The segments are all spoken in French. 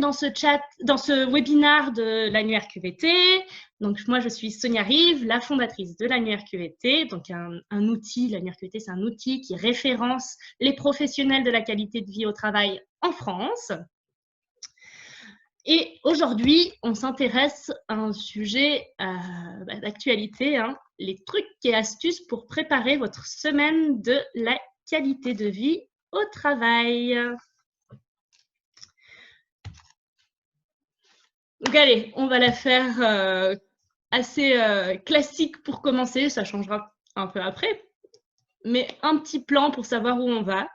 dans ce chat, dans ce webinaire de l'annuaire QVT. Donc, moi, je suis Sonia Rive, la fondatrice de l'annuaire QVT. Donc, un outil, l'annuaire QVT, c'est un outil qui référence les professionnels de la qualité de vie au travail en France. Et aujourd'hui, on s'intéresse à un sujet d'actualité, hein, les trucs et astuces pour préparer votre semaine de la qualité de vie au travail. Donc allez, on va la faire assez classique pour commencer, ça changera un peu après, mais un petit plan pour savoir où on va.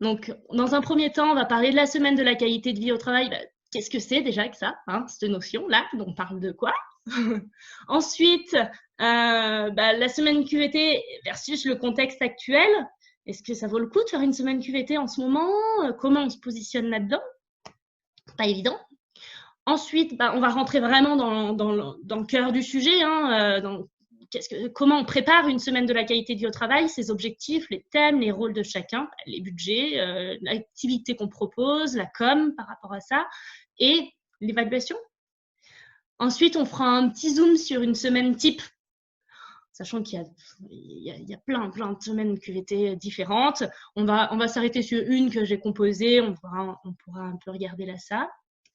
Donc, dans un premier temps, on va parler de la semaine de la qualité de vie au travail. Qu'est-ce que c'est déjà que ça, hein, cette notion-là? On parle de quoi? Ensuite, la semaine QVT versus le contexte actuel. Est-ce que ça vaut le coup de faire une semaine QVT en ce moment? Comment on se positionne là-dedans? Pas évident. Ensuite, on va rentrer vraiment dans le cœur du sujet, hein, comment on prépare une semaine de la qualité de vie au travail, ses objectifs, les thèmes, les rôles de chacun, les budgets, l'activité qu'on propose, la com par rapport à ça, et l'évaluation. Ensuite, on fera un petit zoom sur une semaine type, sachant qu'il y a plein de semaines QVT différentes. On va s'arrêter sur une que j'ai composée, on pourra un peu regarder là ça.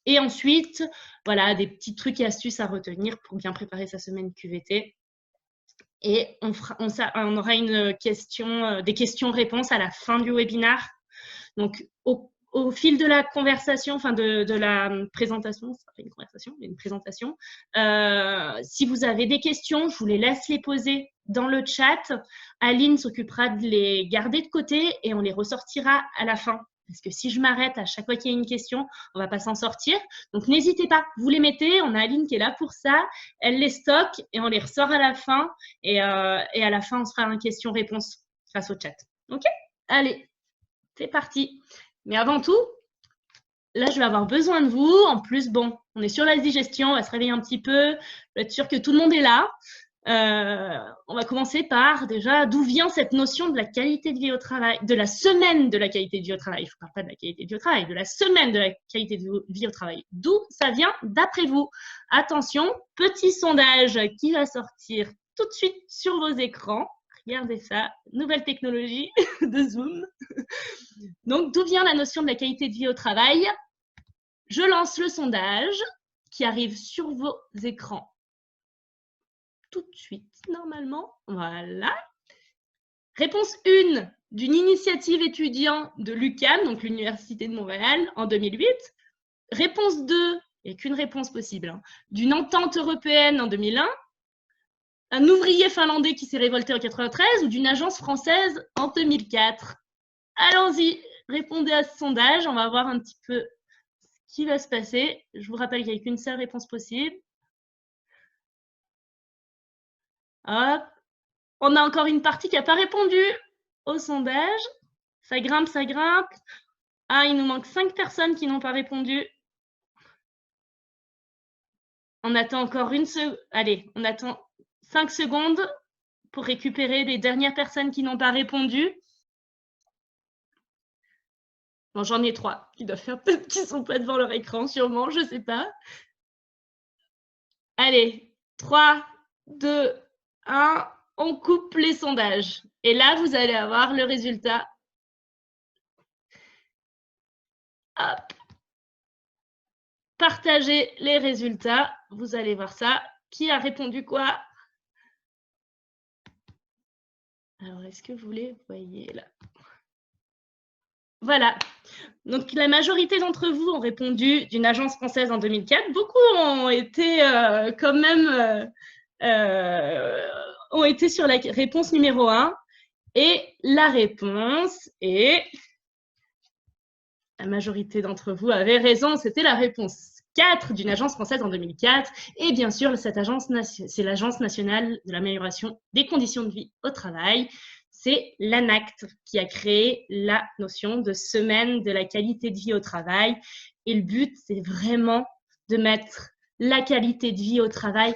Et ensuite, voilà, des petits trucs et astuces à retenir pour bien préparer sa semaine QVT. Et on aura des questions-réponses à la fin du webinaire. Donc, au fil de la conversation, enfin de la présentation, ce sera pas une conversation, mais une présentation, si vous avez des questions, je vous les laisse les poser dans le chat. Aline s'occupera de les garder de côté et on les ressortira à la fin. Parce que si je m'arrête à chaque fois qu'il y a une question, on ne va pas s'en sortir. Donc, n'hésitez pas, vous les mettez. On a Aline qui est là pour ça. Elle les stocke et on les ressort à la fin. Et à la fin, on se fera une question-réponse grâce au chat. OK? Allez, c'est parti. Mais avant tout, là, je vais avoir besoin de vous. En plus, bon, on est sur la digestion, on va se réveiller un petit peu, être sûr que tout le monde est là. On va commencer par déjà d'où vient cette notion de la qualité de vie au travail, de la semaine de la qualité de vie au travail. Je ne parle pas de la qualité de vie au travail, de la semaine de la qualité de vie au travail. D'où ça vient d'après vous? Attention, petit sondage qui va sortir tout de suite sur vos écrans. Regardez ça, nouvelle technologie de Zoom. Donc, d'où vient la notion de la qualité de vie au travail? Je lance le sondage qui arrive sur vos écrans tout de suite, normalement. Voilà. Réponse 1, d'une initiative étudiant de l'UQAM, donc l'Université de Montréal, en 2008. Réponse 2, il n'y a qu'une réponse possible, hein, d'une entente européenne en 2001. Un ouvrier finlandais qui s'est révolté en 93 ou d'une agence française en 2004. Allons-y, répondez à ce sondage. On va voir un petit peu ce qui va se passer. Je vous rappelle qu'il n'y a qu'une seule réponse possible. Hop. On a encore une partie qui n'a pas répondu au sondage. Ça grimpe, ça grimpe. Ah, il nous manque 5 personnes qui n'ont pas répondu. On attend encore une seconde. Allez, on attend 5 secondes pour récupérer les dernières personnes qui n'ont pas répondu. Bon, j'en ai 3 qui doivent faire peut-être qu'ils ne sont pas devant leur écran, sûrement, je ne sais pas. Allez, 3, 2, 1, on coupe les sondages. Et là, vous allez avoir le résultat. Hop. Partagez les résultats. Vous allez voir ça. Qui a répondu quoi? Alors, est-ce que vous les voyez là? Voilà. Donc, la majorité d'entre vous ont répondu d'une agence française en 2004. Beaucoup ont été quand même ont été sur la réponse numéro 1. Et la réponse est... La majorité d'entre vous avait raison, c'était la réponse 4 d'une agence française en 2004. Et bien sûr, cette agence, c'est l'Agence nationale de l'amélioration des conditions de vie au travail. C'est l'ANACT qui a créé la notion de semaine de la qualité de vie au travail. Et le but, c'est vraiment de mettre la qualité de vie au travail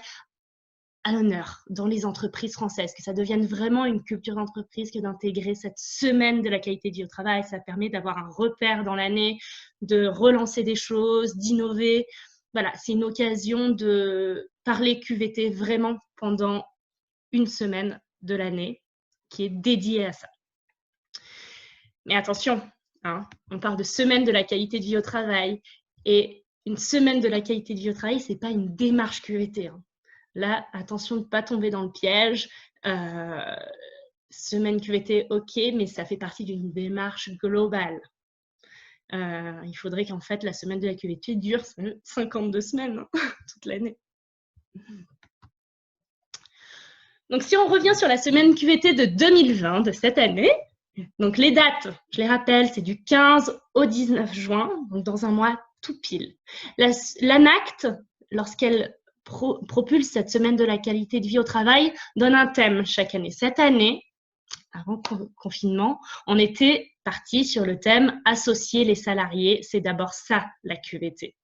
à l'honneur dans les entreprises françaises, que ça devienne vraiment une culture d'entreprise que d'intégrer cette semaine de la qualité de vie au travail. Ça permet d'avoir un repère dans l'année, de relancer des choses, d'innover. Voilà, c'est une occasion de parler QVT vraiment pendant une semaine de l'année qui est dédiée à ça. Mais attention, hein, on parle de semaine de la qualité de vie au travail et une semaine de la qualité de vie au travail, ce n'est pas une démarche QVT. Hein. Là, attention de ne pas tomber dans le piège. Semaine QVT, ok, mais ça fait partie d'une démarche globale. Il faudrait qu'en fait, la semaine de la QVT dure 52 semaines, hein, toute l'année. Donc, si on revient sur la semaine QVT de 2020, de cette année, donc les dates, je les rappelle, c'est du 15 au 19 juin, donc dans un mois tout pile. L'ANACT, lorsqu'elle propulse cette semaine de la qualité de vie au travail, donne un thème chaque année. Cette année, avant le confinement, on était parti sur le thème « Associer les salariés ». C'est d'abord ça, la QVT.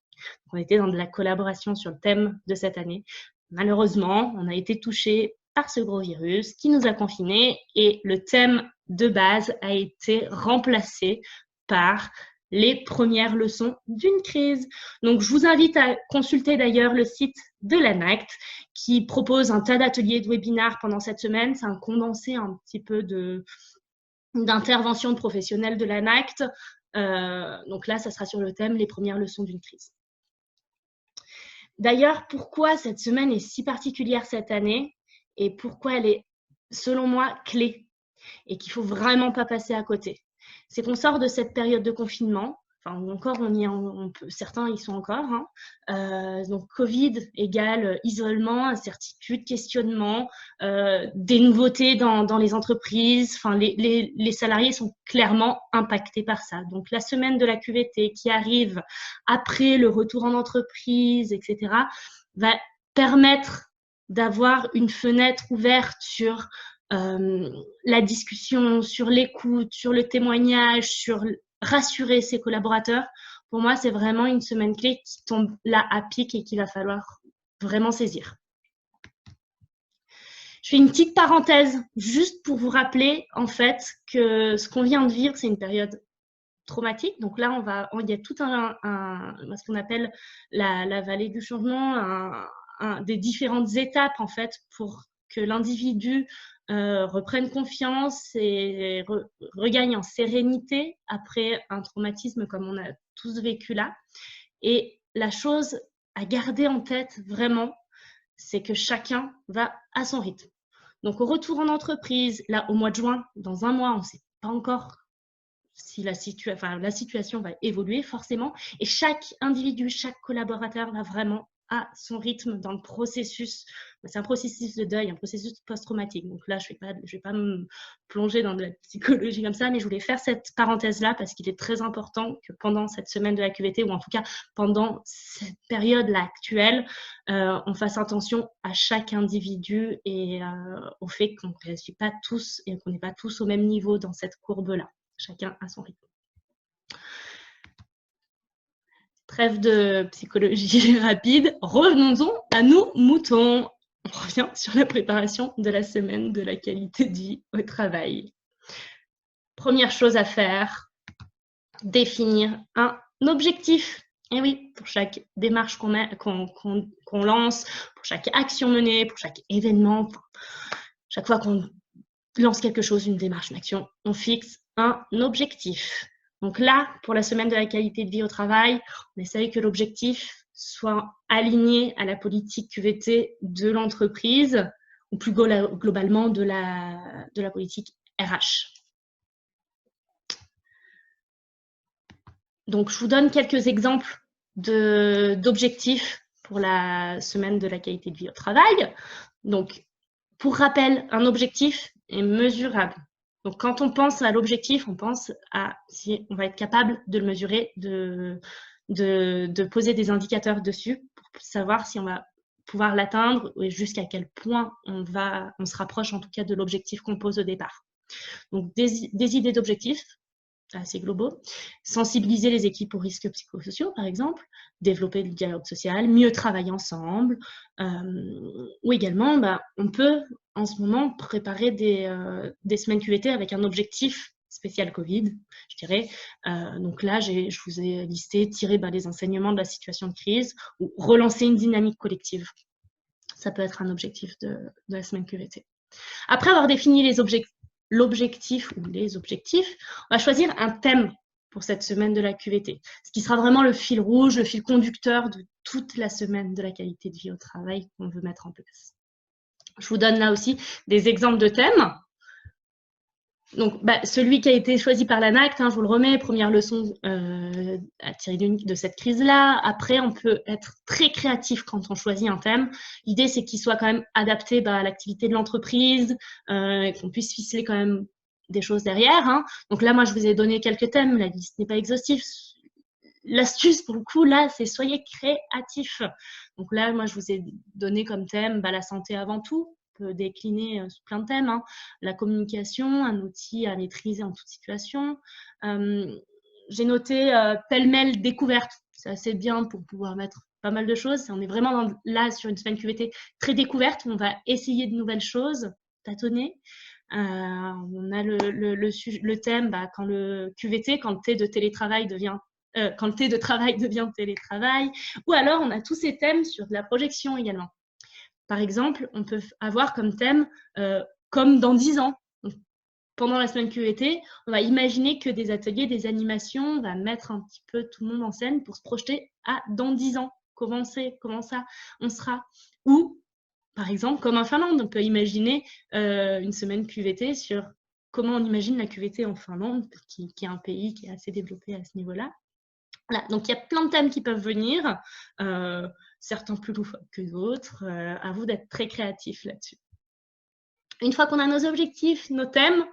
On était dans de la collaboration sur le thème de cette année. Malheureusement, on a été touché par ce gros virus qui nous a confinés et le thème de base a été remplacé par les premières leçons d'une crise. Donc, je vous invite à consulter d'ailleurs le site de l'ANACT qui propose un tas d'ateliers de webinaires pendant cette semaine. C'est un condensé un petit peu d'interventions de professionnels de l'ANACT. Donc là, ça sera sur le thème « Les premières leçons d'une crise ». D'ailleurs, pourquoi cette semaine est si particulière cette année et pourquoi elle est, selon moi, clé et qu'il ne faut vraiment pas passer à côté. C'est qu'on sort de cette période de confinement, enfin encore certains y sont encore, hein. Donc Covid égale isolement, incertitude, questionnement, des nouveautés dans les entreprises, enfin les salariés sont clairement impactés par ça. Donc la semaine de la QVT qui arrive après le retour en entreprise, etc., va permettre d'avoir une fenêtre ouverte sur la discussion, sur l'écoute, sur le témoignage, sur rassurer ses collaborateurs. Pour moi, c'est vraiment une semaine clé qui tombe là à pic et qu'il va falloir vraiment saisir. Je fais une petite parenthèse juste pour vous rappeler en fait que ce qu'on vient de vivre, c'est une période traumatique. Donc là, il y a tout ce qu'on appelle la vallée du changement, des différentes étapes en fait pour que l'individu reprenne confiance et regagne en sérénité après un traumatisme comme on a tous vécu là. Et la chose à garder en tête vraiment, c'est que chacun va à son rythme. Donc au retour en entreprise, là au mois de juin, dans un mois, on ne sait pas encore si la situation va évoluer forcément. Et chaque individu, chaque collaborateur va vraiment à son rythme dans le processus. C'est un processus de deuil, un processus post-traumatique. Donc là, je vais pas me plonger dans de la psychologie comme ça, mais je voulais faire cette parenthèse-là parce qu'il est très important que pendant cette semaine de la QVT, ou en tout cas pendant cette période-là actuelle, on fasse attention à chaque individu et au fait qu'on ne réussit pas tous et qu'on n'est pas tous au même niveau dans cette courbe-là. Chacun à son rythme. Trêve de psychologie rapide, revenons-en à nos moutons. On revient sur la préparation de la semaine de la qualité de vie au travail. Première chose à faire, définir un objectif. Et oui, pour chaque démarche qu'on lance, pour chaque action menée, pour chaque événement, chaque fois qu'on lance quelque chose, une démarche, une action, on fixe un objectif. Donc là, pour la semaine de la qualité de vie au travail, on essaye que l'objectif soit aligné à la politique QVT de l'entreprise ou plus globalement de la politique RH. Donc, je vous donne quelques exemples d'objectifs pour la semaine de la qualité de vie au travail. Donc, pour rappel, un objectif est mesurable. Donc, quand on pense à l'objectif, on pense à si on va être capable de le mesurer, de poser des indicateurs dessus pour savoir si on va pouvoir l'atteindre et jusqu'à quel point on se rapproche en tout cas de l'objectif qu'on pose au départ. Donc, des idées d'objectifs. assez globaux. Sensibiliser les équipes aux risques psychosociaux, par exemple, développer le dialogue social, mieux travailler ensemble, ou également, on peut en ce moment préparer des semaines QVT avec un objectif spécial Covid, je dirais. Donc là, je vous ai listé, tirer les enseignements de la situation de crise ou relancer une dynamique collective. Ça peut être un objectif de la semaine QVT. Après avoir défini l'objectif ou les objectifs, on va choisir un thème pour cette semaine de la QVT, ce qui sera vraiment le fil rouge, le fil conducteur de toute la semaine de la qualité de vie au travail qu'on veut mettre en place. Je vous donne là aussi des exemples de thèmes. Donc, celui qui a été choisi par l'ANACT, je vous le remets, première leçon à tirer de cette crise-là. Après, on peut être très créatif quand on choisit un thème. L'idée, c'est qu'il soit quand même adapté à l'activité de l'entreprise, qu'on puisse ficeler quand même des choses derrière. Donc là, moi, je vous ai donné quelques thèmes. La liste n'est pas exhaustive. L'astuce, pour le coup, là, c'est soyez créatif. Donc là, moi, je vous ai donné comme thème la santé avant tout. Peut décliner sous plein de thèmes. La communication, un outil à maîtriser en toute situation. J'ai noté pêle-mêle découverte. C'est assez bien pour pouvoir mettre pas mal de choses. On est vraiment là sur une semaine QVT très découverte. On va essayer de nouvelles choses, tâtonner. On a le thème quand le QVT, quand le T de télétravail devient quand le T de travail devient télétravail. Ou alors, on a tous ces thèmes sur de la projection également. Par exemple, on peut avoir comme thème comme dans 10 ans. Donc, pendant la semaine QVT, on va imaginer que des ateliers, des animations, on va mettre un petit peu tout le monde en scène pour se projeter à dans 10 ans. Comment ça on sera. Ou, par exemple, comme en Finlande, on peut imaginer une semaine QVT sur comment on imagine la QVT en Finlande, qui est un pays qui est assez développé à ce niveau-là. Voilà, donc il y a plein de thèmes qui peuvent venir, certains plus loufoques que d'autres. À vous d'être très créatifs là-dessus. Une fois qu'on a nos objectifs, nos thèmes,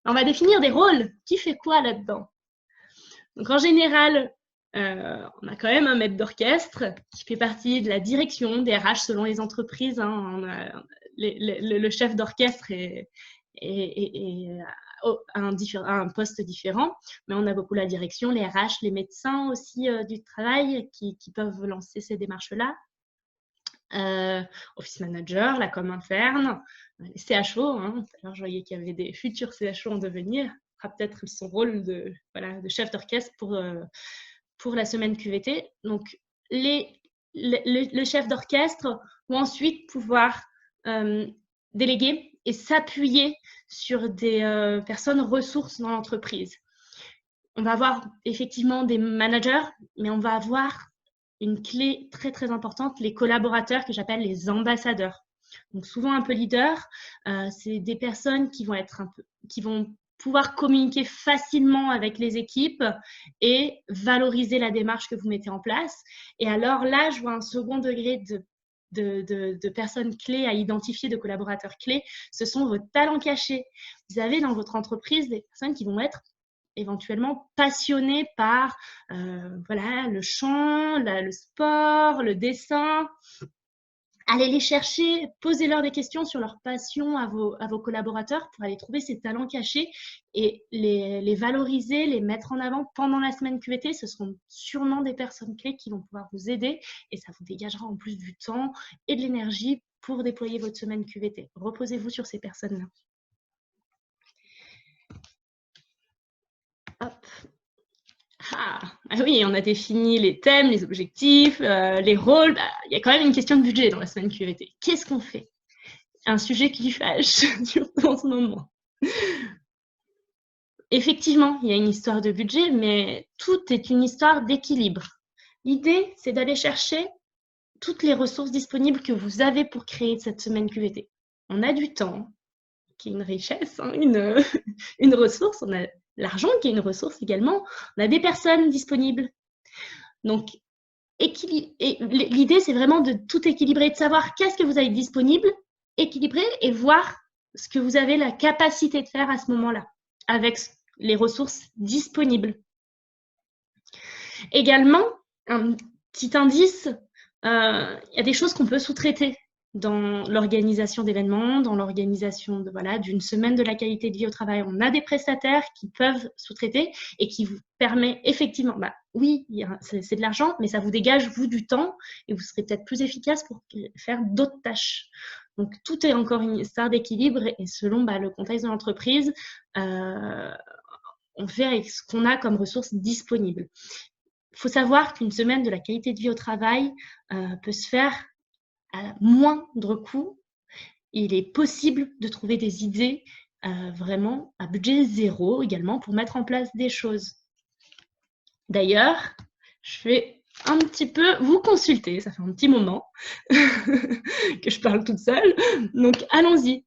on va définir des rôles. Qui fait quoi là-dedans? Donc en général, on a quand même un maître d'orchestre qui fait partie de la direction des RH selon les entreprises. Le chef d'orchestre est un poste différent, mais on a beaucoup la direction, les RH, les médecins aussi du travail qui peuvent lancer ces démarches-là. Office manager, la com interne, les CHO. Alors, je voyais qu'il y avait des futurs CHO en devenir. Fera peut-être son rôle de chef d'orchestre pour la semaine QVT. Donc, le chef d'orchestre vont ensuite pouvoir déléguer et s'appuyer sur des personnes ressources dans l'entreprise. On va avoir effectivement des managers, mais on va avoir une clé très très importante, les collaborateurs que j'appelle les ambassadeurs. Donc souvent un peu leader, c'est des personnes qui vont pouvoir communiquer facilement avec les équipes et valoriser la démarche que vous mettez en place. Et alors là, je vois un second degré de personnes clés à identifier, de collaborateurs clés. Ce sont vos talents cachés. Vous avez dans votre entreprise des personnes qui vont être éventuellement passionnés par le chant, le sport, le dessin. Allez les chercher, posez-leur des questions sur leur passion à vos collaborateurs pour aller trouver ces talents cachés et les valoriser, les mettre en avant pendant la semaine QVT. Ce seront sûrement des personnes clés qui vont pouvoir vous aider et ça vous dégagera en plus du temps et de l'énergie pour déployer votre semaine QVT. Reposez-vous sur ces personnes-là. Hop. Ah oui, on a défini les thèmes, les objectifs, les rôles. Il y a quand même une question de budget dans la semaine QVT. Qu'est-ce qu'on fait? Un sujet qui fâche, surtout en ce moment. Effectivement, il y a une histoire de budget, mais tout est une histoire d'équilibre. L'idée, c'est d'aller chercher toutes les ressources disponibles que vous avez pour créer cette semaine QVT. On a du temps, qui est une richesse, une ressource. On a l'argent qui est une ressource également. On a des personnes disponibles. Donc, l'idée, c'est vraiment de tout équilibrer, de savoir qu'est-ce que vous avez disponible, équilibrer et voir ce que vous avez la capacité de faire à ce moment-là, avec les ressources disponibles. Également, un petit indice, il y a des choses qu'on peut sous-traiter dans l'organisation d'événements, dans l'organisation d'une semaine de la qualité de vie au travail. On a des prestataires qui peuvent sous-traiter et qui vous permet effectivement, oui, c'est de l'argent, mais ça vous dégage, vous, du temps et vous serez peut-être plus efficace pour faire d'autres tâches. Donc, tout est encore une histoire d'équilibre et selon le contexte de l'entreprise, on fait avec ce qu'on a comme ressources disponibles. Il faut savoir qu'une semaine de la qualité de vie au travail peut se faire à moindre coût. Il est possible de trouver des idées vraiment à budget zéro également pour mettre en place des choses. D'ailleurs, je vais un petit peu vous consulter, ça fait un petit moment que je parle toute seule, donc allons-y.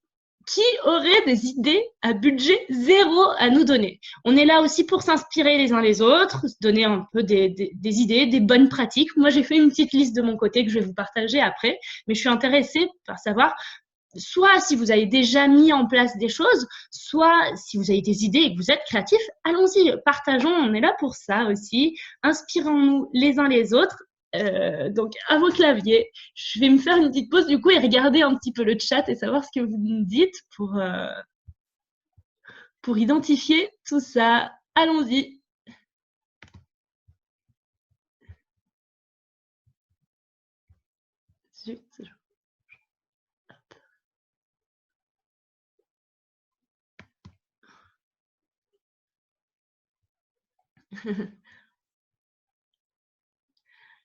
Qui aurait des idées à budget zéro à nous donner? On est là aussi pour s'inspirer les uns les autres, se donner un peu des idées, des bonnes pratiques. Moi, j'ai fait une petite liste de mon côté que je vais vous partager après, mais je suis intéressée par savoir soit si vous avez déjà mis en place des choses, soit si vous avez des idées et que vous êtes créatif, allons-y, partageons, on est là pour ça aussi. Inspirons-nous les uns les autres. Donc, à vos claviers, je vais me faire une petite pause du coup et regarder un petit peu le chat et savoir ce que vous me dites pour identifier tout ça. Allons-y.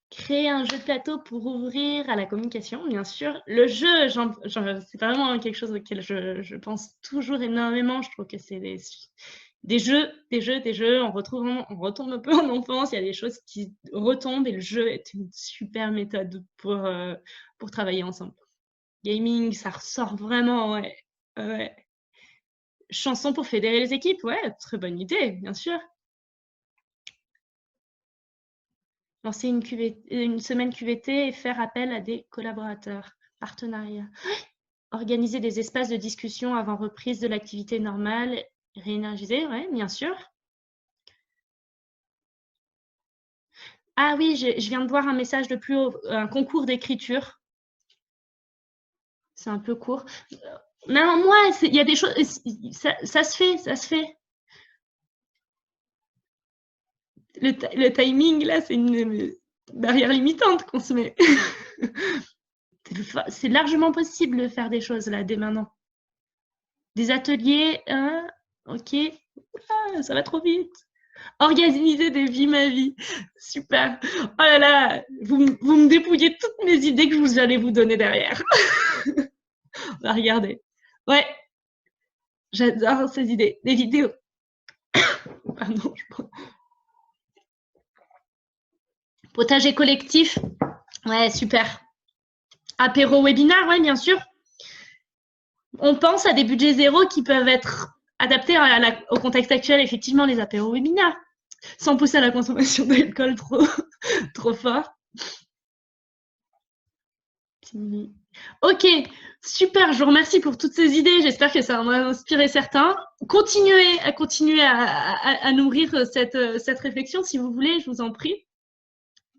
Créer un jeu de plateau pour ouvrir à la communication, bien sûr. Le jeu, c'est vraiment quelque chose auquel je pense toujours énormément. Je trouve que c'est des jeux. On retombe un peu en enfance. Il y a des choses qui retombent et le jeu est une super méthode pour travailler ensemble. Gaming, ça ressort vraiment, ouais. Chanson pour fédérer les équipes, ouais, très bonne idée, bien sûr. Lancer une semaine QVT et faire appel à des collaborateurs. Partenariat. Organiser des espaces de discussion avant reprise de l'activité normale. Réénergiser, oui, bien sûr. Ah oui, je viens de voir un message de plus haut, un concours d'écriture. C'est un peu court. Non, moi, il y a des choses, ça se fait. Le timing, là, c'est une barrière limitante qu'on se met. C'est largement possible de faire des choses, là, dès maintenant. Des ateliers, ok. Ça va trop vite. Organiser des vies, ma vie. Super. Oh là là, vous me dépouillez toutes mes idées que vous allez vous donner derrière. On va regarder. Ouais, j'adore ces idées. Des vidéos. Pardon, Potager collectif. Ouais, super. Apéro webinaire, ouais, bien sûr. On pense à des budgets zéro qui peuvent être adaptés au contexte actuel, effectivement, les apéros webinaires, sans pousser à la consommation d'alcool trop fort. Ok, super, je vous remercie pour toutes ces idées. J'espère que ça va inspirer certains. Continuez à nourrir cette réflexion si vous voulez, je vous en prie.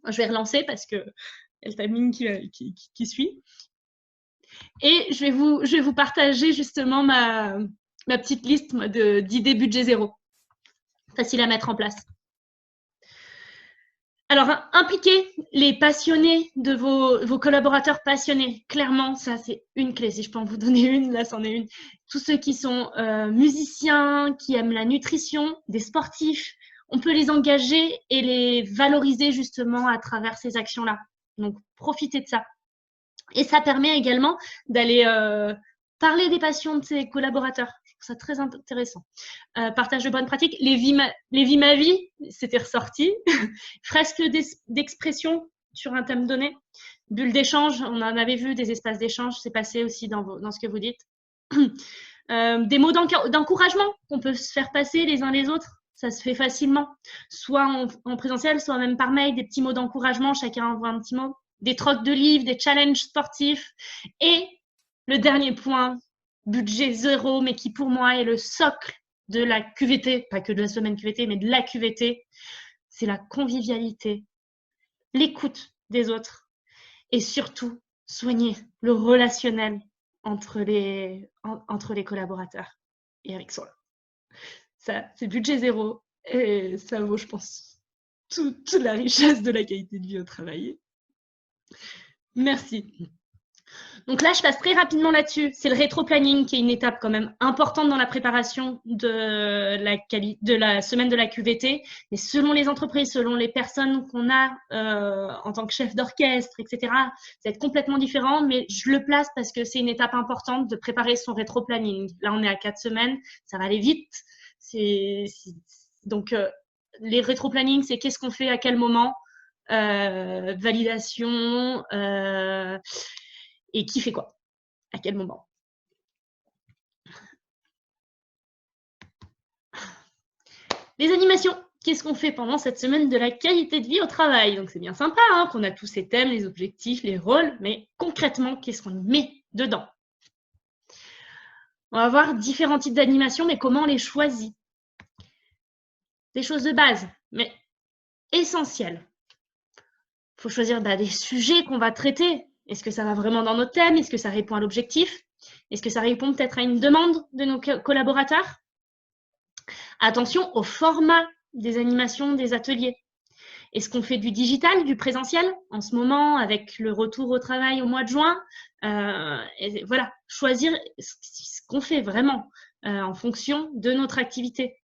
Je vais relancer parce que y a le timing qui suit. Et je vais vous partager justement ma petite liste d'idées budget zéro. Facile à mettre en place. Alors, impliquez les passionnés de vos collaborateurs passionnés. Clairement, ça, c'est une clé. Si je peux en vous donner une, là, c'en est une. Tous ceux qui sont musiciens, qui aiment la nutrition, des sportifs, on peut les engager et les valoriser justement à travers ces actions-là. Donc, profitez de ça. Et ça permet également d'aller parler des passions de ses collaborateurs. Je trouve ça très intéressant. Partage de bonnes pratiques. Les vies ma vie, c'était ressorti. Fresque d'expression sur un thème donné. Bulle d'échange, on en avait vu des espaces d'échange, c'est passé aussi dans ce que vous dites. Des mots d'encouragement qu'on peut se faire passer les uns les autres. Ça se fait facilement, soit en présentiel, soit même par mail, des petits mots d'encouragement, chacun envoie un petit mot. Des trocs de livres, des challenges sportifs. Et le dernier point, budget zéro, mais qui pour moi est le socle de la QVT, pas que de la semaine QVT, mais de la QVT, c'est la convivialité, l'écoute des autres et surtout soigner le relationnel entre les collaborateurs et avec soi. Ça, c'est budget zéro et ça vaut, je pense, toute la richesse de la qualité de vie au travail. Merci. Donc là, je passe très rapidement là-dessus. C'est le rétro-planning qui est une étape quand même importante dans la préparation de la semaine de la QVT. Mais selon les entreprises, selon les personnes qu'on a en tant que chef d'orchestre, etc., ça va être complètement différent. Mais je le place parce que c'est une étape importante de préparer son rétro-planning. Là, on est à 4 semaines. Ça va aller vite. Donc, les rétro-planning, c'est qu'est-ce qu'on fait à quel moment, validation, et qui fait quoi, à quel moment. Les animations, qu'est-ce qu'on fait pendant cette semaine de la qualité de vie au travail? Donc c'est bien sympa hein, qu'on a tous ces thèmes, les objectifs, les rôles, mais concrètement, qu'est-ce qu'on met dedans? On va voir différents types d'animations, mais comment on les choisit? Des choses de base, mais essentielles. Il faut choisir des sujets qu'on va traiter. Est-ce que ça va vraiment dans notre thème? Est-ce que ça répond à l'objectif? Est-ce que ça répond peut-être à une demande de nos collaborateurs? Attention au format des animations, des ateliers. Est-ce qu'on fait du digital, du présentiel en ce moment avec le retour au travail au mois de juin? Et voilà, choisir ce qu'on fait vraiment en fonction de notre activité.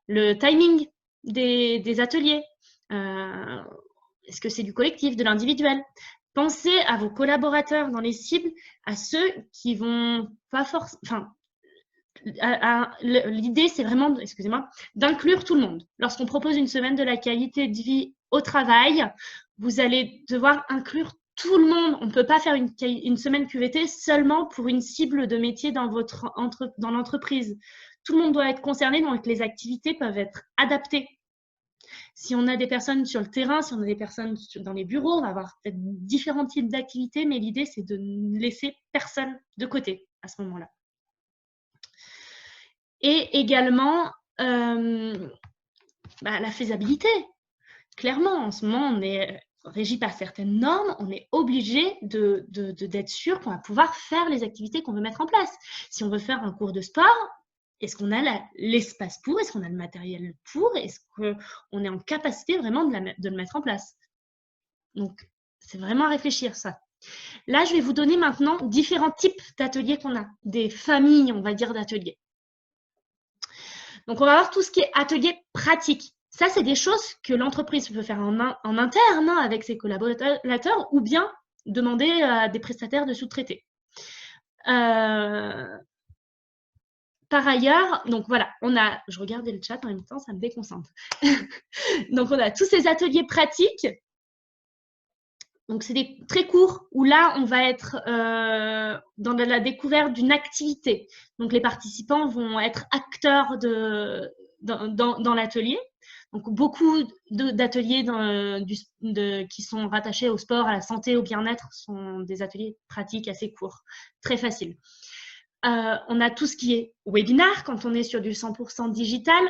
Le timing des ateliers. Est-ce que c'est du collectif, de l'individuel? Pensez à vos collaborateurs dans les cibles, à ceux qui vont pas forcément... Enfin, l'idée, c'est vraiment, excusez-moi, d'inclure tout le monde. Lorsqu'on propose une semaine de la qualité de vie au travail, vous allez devoir inclure tout le monde. On ne peut pas faire une semaine QVT seulement pour une cible de métier dans l'entreprise. Tout le monde doit être concerné, donc les activités peuvent être adaptées. Si on a des personnes sur le terrain, si on a des personnes dans les bureaux, on va avoir peut-être différents types d'activités, mais l'idée, c'est de ne laisser personne de côté à ce moment-là. Et également, la faisabilité. Clairement, en ce moment, on est régi par certaines normes, on est obligé d'être sûr qu'on va pouvoir faire les activités qu'on veut mettre en place. Si on veut faire un cours de sport, est-ce qu'on a l'espace pour? Est-ce qu'on a le matériel pour? Est-ce qu'on est en capacité vraiment de le mettre en place? Donc, c'est vraiment à réfléchir ça. Là, je vais vous donner maintenant différents types d'ateliers qu'on a, des familles, on va dire, d'ateliers. Donc, on va voir tout ce qui est atelier pratique. Ça, c'est des choses que l'entreprise peut faire en interne hein, avec ses collaborateurs ou bien demander à des prestataires de sous-traiter. Par ailleurs, donc voilà, je regardais le chat en même temps, ça me déconcentre. Donc, on a tous ces ateliers pratiques. Donc, c'est des très courts où là, on va être dans la découverte d'une activité. Donc, les participants vont être acteurs dans l'atelier. Donc, beaucoup d'ateliers qui sont rattachés au sport, à la santé, au bien-être sont des ateliers pratiques assez courts, très faciles. On a tout ce qui est webinar, quand on est sur du 100% digital,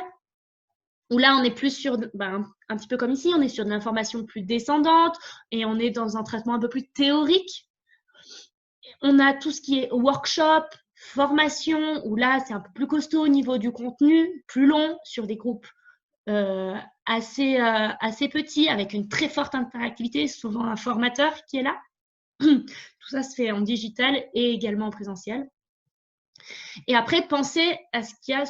où là, on est plus sur, un petit peu comme ici, on est sur de l'information plus descendante et on est dans un traitement un peu plus théorique. On a tout ce qui est workshop, formation, où là, c'est un peu plus costaud au niveau du contenu, plus long, sur des groupes assez petits, avec une très forte interactivité, souvent un formateur qui est là. Tout ça se fait en digital et également en présentiel. Et après, pensez à ce qu'il y a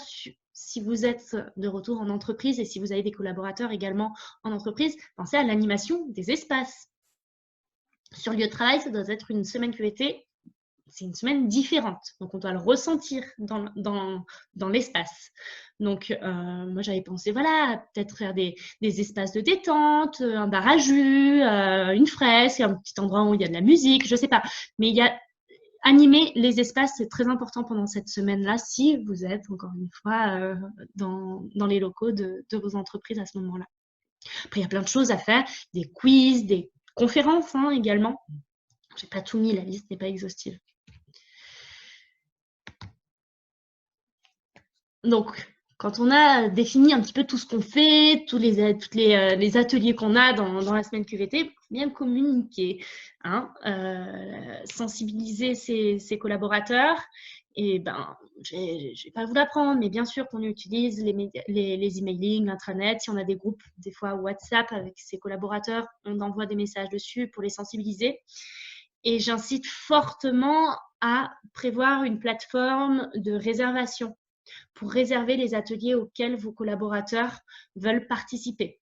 si vous êtes de retour en entreprise et si vous avez des collaborateurs également en entreprise, pensez à l'animation des espaces. Sur le lieu de travail, ça doit être une semaine QVT, c'est une semaine différente. Donc, on doit le ressentir dans l'espace. Donc, moi, j'avais pensé, voilà, peut-être faire des espaces de détente, un bar à jus, une fresque, un petit endroit où il y a de la musique, je ne sais pas. Mais il y a animer les espaces, c'est très important pendant cette semaine-là, si vous êtes, encore une fois, dans les locaux de vos entreprises à ce moment-là. Après, il y a plein de choses à faire, des quiz, des conférences hein, également. Je n'ai pas tout mis, la liste n'est pas exhaustive. Donc, quand on a défini un petit peu tout ce qu'on fait, tous les ateliers qu'on a dans la semaine QVT, il faut bien communiquer, hein, sensibiliser ses collaborateurs. Et ben, je vais pas vous l'apprendre, mais bien sûr qu'on utilise les emailing, l'intranet. Si on a des groupes, des fois WhatsApp avec ses collaborateurs, on envoie des messages dessus pour les sensibiliser. Et j'incite fortement à prévoir une plateforme de réservation pour réserver les ateliers auxquels vos collaborateurs veulent participer.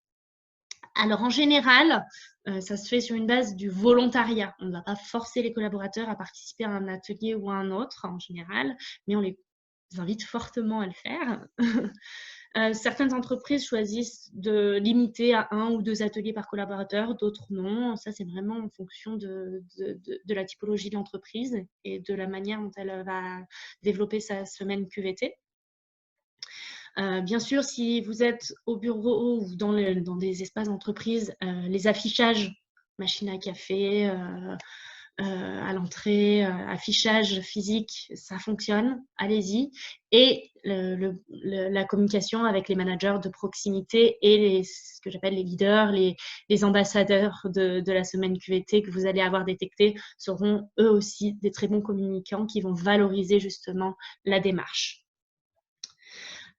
Alors, en général, ça se fait sur une base du volontariat. On ne va pas forcer les collaborateurs à participer à un atelier ou à un autre, en général, mais on les invite fortement à le faire. Certaines entreprises choisissent de limiter à 1 ou 2 ateliers par collaborateur, d'autres non. Ça, c'est vraiment en fonction de la typologie de l'entreprise et de la manière dont elle va développer sa semaine QVT. Bien sûr, si vous êtes au bureau ou dans des espaces d'entreprise, les affichages, machine à café, à l'entrée, affichage physique, ça fonctionne, allez-y. Et la communication avec les managers de proximité et ce que j'appelle les leaders, les ambassadeurs de la semaine QVT que vous allez avoir détectés seront eux aussi des très bons communicants qui vont valoriser justement la démarche.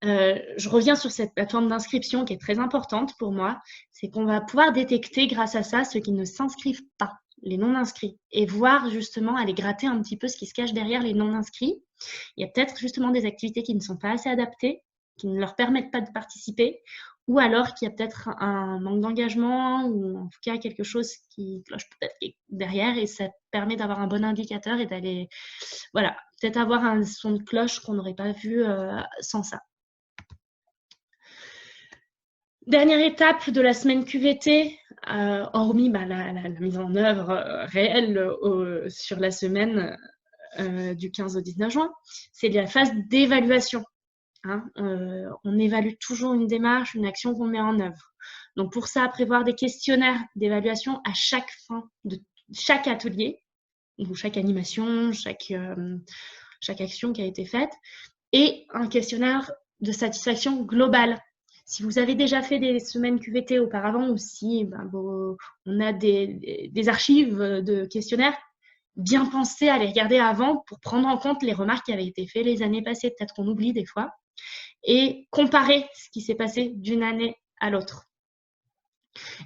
Je reviens sur cette plateforme d'inscription qui est très importante pour moi, c'est qu'on va pouvoir détecter grâce à ça ceux qui ne s'inscrivent pas, les non-inscrits, et voir justement, aller gratter un petit peu ce qui se cache derrière les non-inscrits. Il y a peut-être justement des activités qui ne sont pas assez adaptées, qui ne leur permettent pas de participer, ou alors qu'il y a peut-être un manque d'engagement, ou en tout cas quelque chose qui cloche peut-être derrière, et ça permet d'avoir un bon indicateur et d'aller, voilà, peut-être avoir un son de cloche qu'on n'aurait pas vu sans ça. Dernière étape de la semaine QVT, hormis la mise en œuvre réelle sur la semaine du 15 au 19 juin, c'est la phase d'évaluation. Hein. On évalue toujours une démarche, une action qu'on met en œuvre. Donc pour ça, prévoir des questionnaires d'évaluation à chaque fin de chaque atelier, ou chaque animation, chaque action qui a été faite, et un questionnaire de satisfaction globale. Si vous avez déjà fait des semaines QVT auparavant ou si on a des archives de questionnaires, bien penser à les regarder avant pour prendre en compte les remarques qui avaient été faites les années passées, peut-être qu'on oublie des fois, et comparer ce qui s'est passé d'une année à l'autre.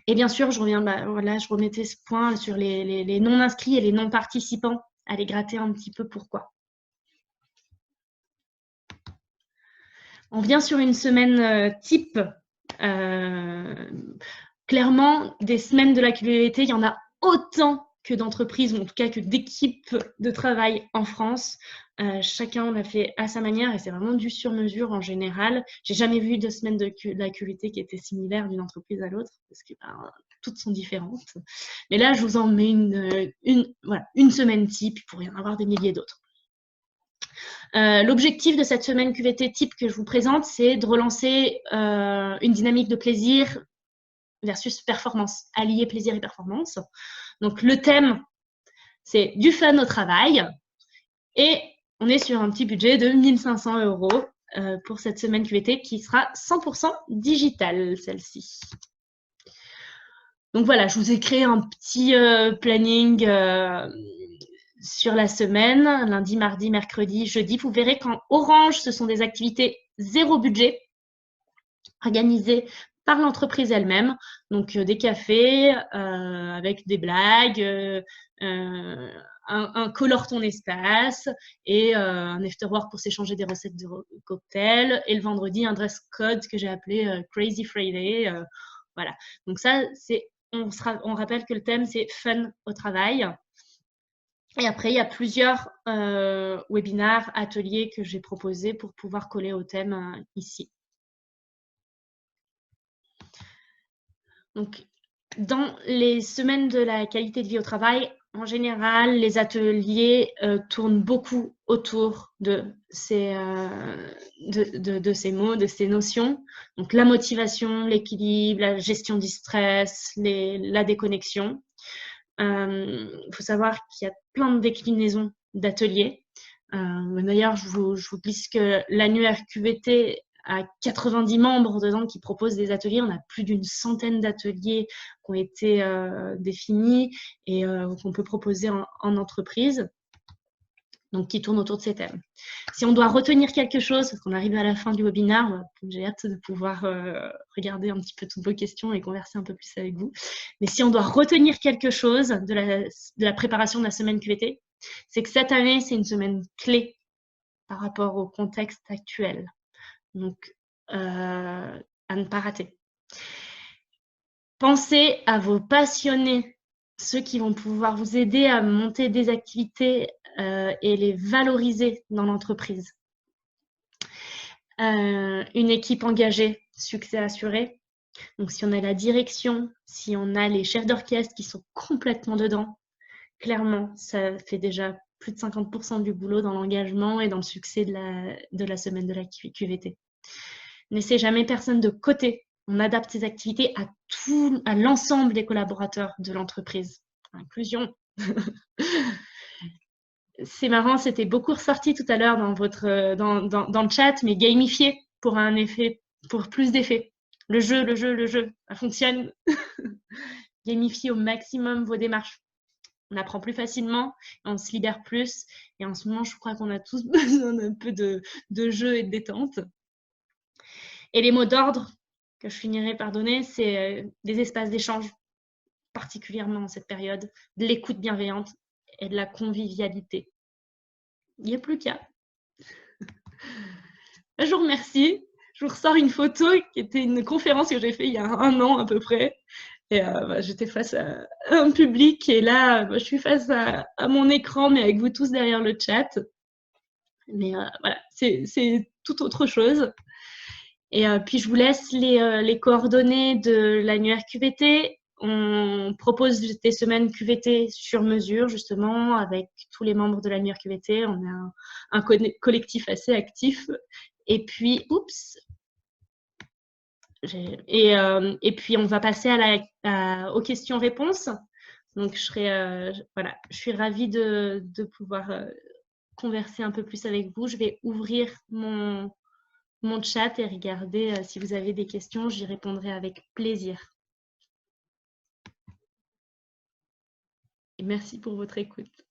Et bien sûr, je remettais ce point sur les non-inscrits et les non-participants, à les gratter un petit peu pourquoi. On vient sur une semaine type. Clairement, des semaines de la QVT, il y en a autant que d'entreprises, ou en tout cas que d'équipes de travail en France. Chacun l'a fait à sa manière et c'est vraiment du sur-mesure en général. J'ai jamais vu 2 semaines de la QVT qui étaient similaires d'une entreprise à l'autre parce que toutes sont différentes. Mais là, je vous en mets une semaine type, il pourrait y en avoir des milliers d'autres. L'objectif de cette semaine QVT type que je vous présente, c'est de relancer une dynamique de plaisir versus performance, allier plaisir et performance. Donc, le thème, c'est du fun au travail et on est sur un petit budget de 1 500 € pour cette semaine QVT qui sera 100% digitale, celle-ci. Donc voilà, je vous ai créé un petit planning sur la semaine, lundi, mardi, mercredi, jeudi. Vous verrez qu'en orange, ce sont des activités zéro budget, organisées par l'entreprise elle-même. Donc, des cafés avec des blagues, un colore ton espace et un afterwork pour s'échanger des recettes de cocktails. Et le vendredi, un dress code que j'ai appelé Crazy Friday. Voilà. Donc ça, on rappelle que le thème, c'est fun au travail. Et après, il y a plusieurs webinaires, ateliers que j'ai proposés pour pouvoir coller au thème ici. Donc, dans les semaines de la qualité de vie au travail, en général, les ateliers tournent beaucoup autour de ces mots, de ces notions. Donc, la motivation, l'équilibre, la gestion du stress, la déconnexion. Il faut savoir qu'il y a plein de déclinaisons d'ateliers. D'ailleurs, je vous glisse que l'annuaire QVT a 90 membres dedans qui proposent des ateliers. On a plus d'une centaine d'ateliers qui ont été définis et qu'on peut proposer en entreprise, donc qui tournent autour de ces thèmes. Si on doit retenir quelque chose, parce qu'on arrive à la fin du webinaire, j'ai hâte de pouvoir regarder un petit peu toutes vos questions et converser un peu plus avec vous. Mais si on doit retenir quelque chose de la préparation de la semaine QVT, c'est que cette année, c'est une semaine clé par rapport au contexte actuel. Donc, à ne pas rater. Pensez à vos passionnés, ceux qui vont pouvoir vous aider à monter des activités et les valoriser dans l'entreprise. Une équipe engagée, succès assuré. Donc, si on a la direction, si on a les chefs d'orchestre qui sont complètement dedans, clairement, ça fait déjà plus de 50% du boulot dans l'engagement et dans le succès de la semaine de la QVT. Ne laissez jamais personne de côté. On adapte ces activités à l'ensemble des collaborateurs de l'entreprise. Inclusion. C'est marrant, c'était beaucoup ressorti tout à l'heure dans le chat, mais gamifier pour un effet, pour plus d'effets. Le jeu, ça fonctionne. Gamifier au maximum vos démarches. On apprend plus facilement, on se libère plus. Et en ce moment, je crois qu'on a tous besoin d'un peu de jeu et de détente. Et les mots d'ordre que je finirai par donner, c'est des espaces d'échange, particulièrement en cette période, de l'écoute bienveillante et de la convivialité. Il n'y a plus qu'à. Je vous remercie. Je vous ressors une photo qui était une conférence que j'ai faite il y a 1 an à peu près. Et j'étais face à un public et là, je suis face à mon écran, mais avec vous tous derrière le chat. Mais voilà, c'est tout autre chose. Et puis, je vous laisse les coordonnées de l'annuaire QVT. On propose des semaines QVT sur mesure, justement, avec tous les membres de l'annuaire QVT. On a un collectif assez actif. Et puis, oups. Et puis, on va passer aux questions-réponses. Donc, voilà, je suis ravie de pouvoir converser un peu plus avec vous. Je vais ouvrir mon chat et regarder si vous avez des questions. J'y répondrai avec plaisir. Et merci pour votre écoute.